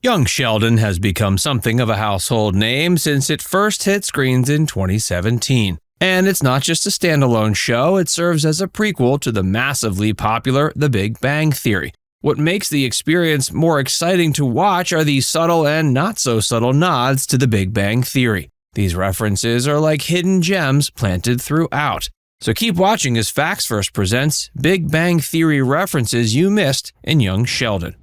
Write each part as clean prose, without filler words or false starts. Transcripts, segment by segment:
Young Sheldon has become something of a household name since it first hit screens in 2017. And it's not just a standalone show, it serves as a prequel to the massively popular The Big Bang Theory. What makes the experience more exciting to watch are the subtle and not-so-subtle nods to The Big Bang Theory. These references are like hidden gems planted throughout. So keep watching as Facts First presents Big Bang Theory references you missed in Young Sheldon.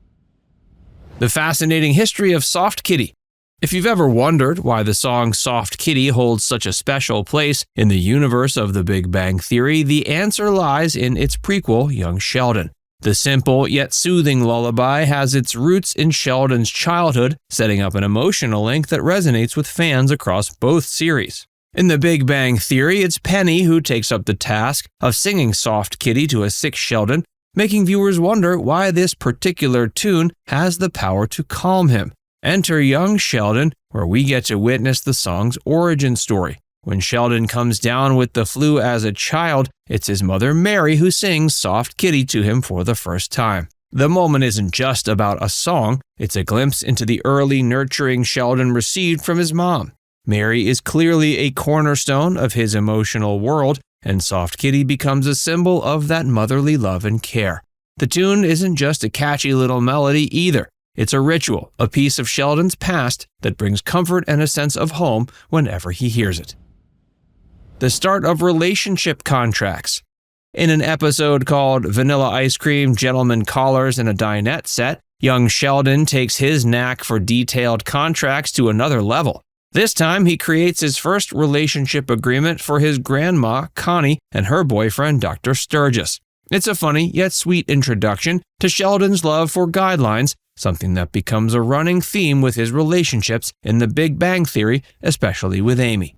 The fascinating history of Soft Kitty. If you've ever wondered why the song Soft Kitty holds such a special place in the universe of The Big Bang Theory, the answer lies in its prequel, Young Sheldon. The simple yet soothing lullaby has its roots in Sheldon's childhood, setting up an emotional link that resonates with fans across both series. In The Big Bang Theory, it's Penny who takes up the task of singing Soft Kitty to a sick Sheldon, making viewers wonder why this particular tune has the power to calm him. Enter Young Sheldon, where we get to witness the song's origin story. When Sheldon comes down with the flu as a child, it's his mother Mary who sings Soft Kitty to him for the first time. The moment isn't just about a song, it's a glimpse into the early nurturing Sheldon received from his mom. Mary is clearly a cornerstone of his emotional world, and Soft Kitty becomes a symbol of that motherly love and care. The tune isn't just a catchy little melody either. It's a ritual, a piece of Sheldon's past that brings comfort and a sense of home whenever he hears it. The start of relationship contracts. In an episode called Vanilla Ice Cream, Gentlemen Callers, and a Dinette Set, young Sheldon takes his knack for detailed contracts to another level. This time, he creates his first relationship agreement for his grandma, Connie, and her boyfriend, Dr. Sturgis. It's a funny yet sweet introduction to Sheldon's love for guidelines, something that becomes a running theme with his relationships in The Big Bang Theory, especially with Amy.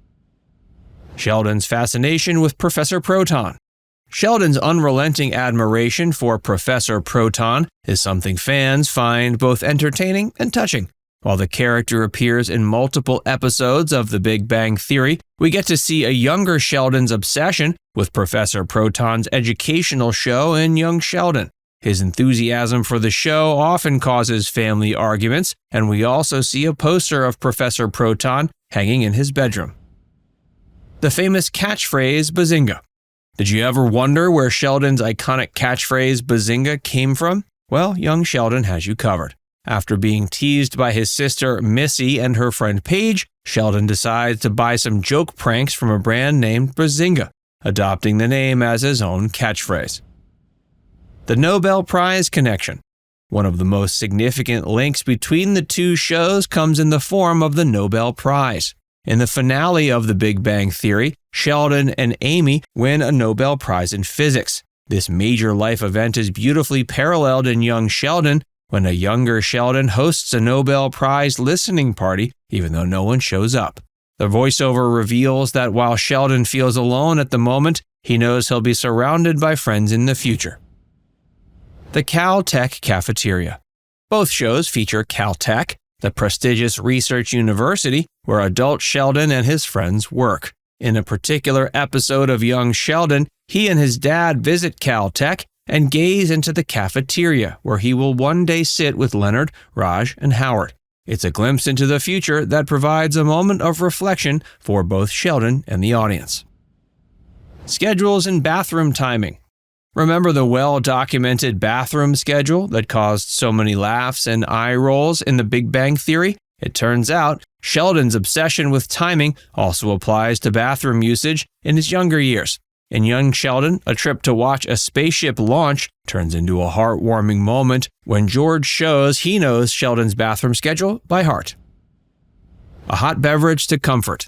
Sheldon's fascination with Professor Proton. Sheldon's unrelenting admiration for Professor Proton is something fans find both entertaining and touching. While the character appears in multiple episodes of The Big Bang Theory, we get to see a younger Sheldon's obsession with Professor Proton's educational show in Young Sheldon. His enthusiasm for the show often causes family arguments, and we also see a poster of Professor Proton hanging in his bedroom. The famous catchphrase Bazinga. Did you ever wonder where Sheldon's iconic catchphrase Bazinga came from? Well, Young Sheldon has you covered. After being teased by his sister Missy and her friend Paige, Sheldon decides to buy some joke pranks from a brand named Bazinga, adopting the name as his own catchphrase. The Nobel Prize connection. One of the most significant links between the two shows comes in the form of the Nobel Prize. In the finale of The Big Bang Theory, Sheldon and Amy win a Nobel Prize in physics. This major life event is beautifully paralleled in Young Sheldon, when a younger Sheldon hosts a Nobel Prize listening party, even though no one shows up. The voiceover reveals that while Sheldon feels alone at the moment, he knows he'll be surrounded by friends in the future. The CalTech Cafeteria. Both shows feature CalTech, the prestigious research university where adult Sheldon and his friends work. In a particular episode of Young Sheldon, he and his dad visit CalTech and gaze into the cafeteria, where he will one day sit with Leonard, Raj, and Howard. It's a glimpse into the future that provides a moment of reflection for both Sheldon and the audience. Schedules and bathroom timing. Remember the well-documented bathroom schedule that caused so many laughs and eye rolls in The Big Bang Theory? It turns out Sheldon's obsession with timing also applies to bathroom usage in his younger years. In Young Sheldon, a trip to watch a spaceship launch turns into a heartwarming moment when George shows he knows Sheldon's bathroom schedule by heart. A hot beverage to comfort.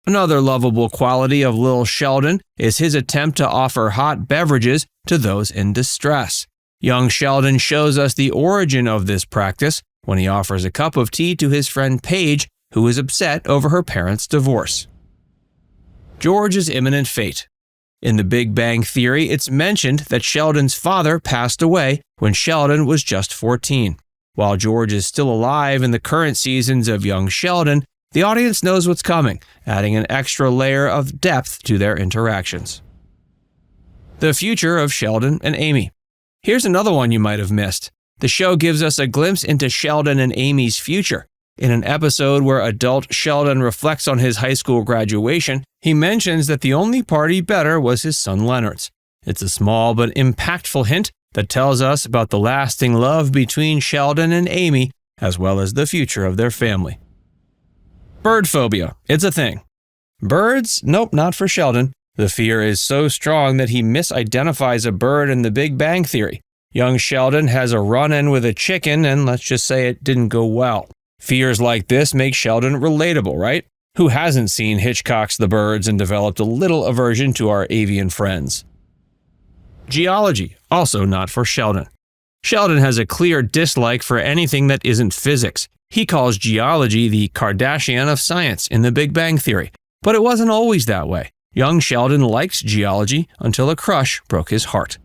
Another lovable quality of Lil Sheldon is his attempt to offer hot beverages to those in distress. Young Sheldon shows us the origin of this practice when he offers a cup of tea to his friend Paige, who is upset over her parents' divorce. George's imminent fate. In The Big Bang Theory, it's mentioned that Sheldon's father passed away when Sheldon was just 14. While George is still alive in the current seasons of Young Sheldon, the audience knows what's coming, adding an extra layer of depth to their interactions. The future of Sheldon and Amy. Here's another one you might have missed. The show gives us a glimpse into Sheldon and Amy's future. In an episode where adult Sheldon reflects on his high school graduation, he mentions that the only party better was his son Leonard's. It's a small but impactful hint that tells us about the lasting love between Sheldon and Amy, as well as the future of their family. Bird phobia. It's a thing. Birds? Nope, not for Sheldon. The fear is so strong that he misidentifies a bird in The Big Bang Theory. Young Sheldon has a run-in with a chicken, and let's just say it didn't go well. Fears like this make Sheldon relatable, right? Who hasn't seen Hitchcock's The Birds and developed a little aversion to our avian friends? Geology, also not for Sheldon. Sheldon has a clear dislike for anything that isn't physics. He calls geology the Kardashian of science in The Big Bang Theory, but it wasn't always that way. Young Sheldon liked geology until a crush broke his heart.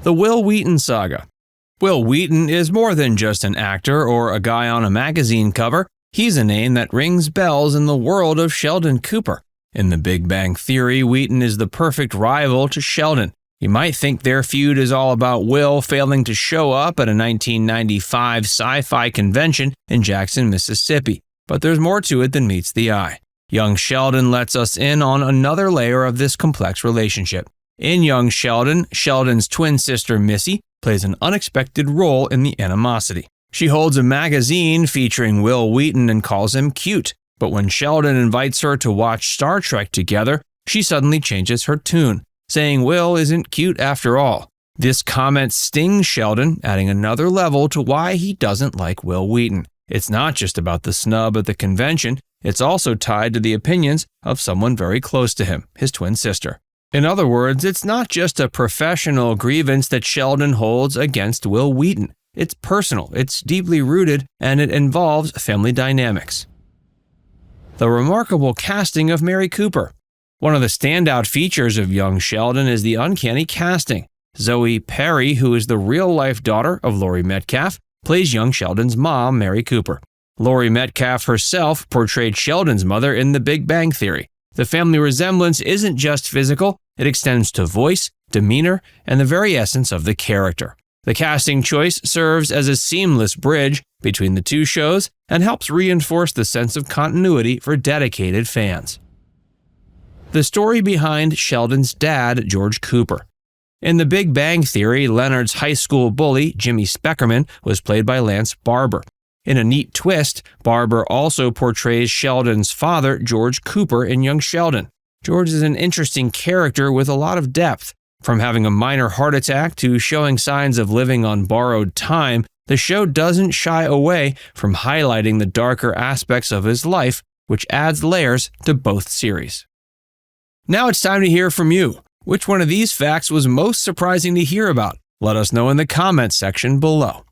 The Wil Wheaton Saga. Wil Wheaton is more than just an actor or a guy on a magazine cover. He's a name that rings bells in the world of Sheldon Cooper. In The Big Bang Theory, Wheaton is the perfect rival to Sheldon. You might think their feud is all about Will failing to show up at a 1995 sci-fi convention in Jackson, Mississippi, but there's more to it than meets the eye. Young Sheldon lets us in on another layer of this complex relationship. In Young Sheldon, Sheldon's twin sister Missy plays an unexpected role in the animosity. She holds a magazine featuring Wil Wheaton and calls him cute, but when Sheldon invites her to watch Star Trek together, she suddenly changes her tune, saying Will isn't cute after all. This comment stings Sheldon, adding another level to why he doesn't like Wil Wheaton. It's not just about the snub at the convention, it's also tied to the opinions of someone very close to him, his twin sister. In other words, it's not just a professional grievance that Sheldon holds against Wil Wheaton. It's personal, it's deeply rooted, and it involves family dynamics. The remarkable casting of Mary Cooper. One of the standout features of Young Sheldon is the uncanny casting. Zoe Perry, who is the real-life daughter of Laurie Metcalf, plays young Sheldon's mom, Mary Cooper. Laurie Metcalf herself portrayed Sheldon's mother in The Big Bang Theory. The family resemblance isn't just physical, it extends to voice, demeanor, and the very essence of the character. The casting choice serves as a seamless bridge between the two shows and helps reinforce the sense of continuity for dedicated fans. The story behind Sheldon's dad, George Cooper. In The Big Bang Theory, Leonard's high school bully, Jimmy Speckerman, was played by Lance Barber. In a neat twist, Barber also portrays Sheldon's father, George Cooper, in Young Sheldon. George is an interesting character with a lot of depth. From having a minor heart attack to showing signs of living on borrowed time, the show doesn't shy away from highlighting the darker aspects of his life, which adds layers to both series. Now it's time to hear from you. Which one of these facts was most surprising to hear about? Let us know in the comments section below.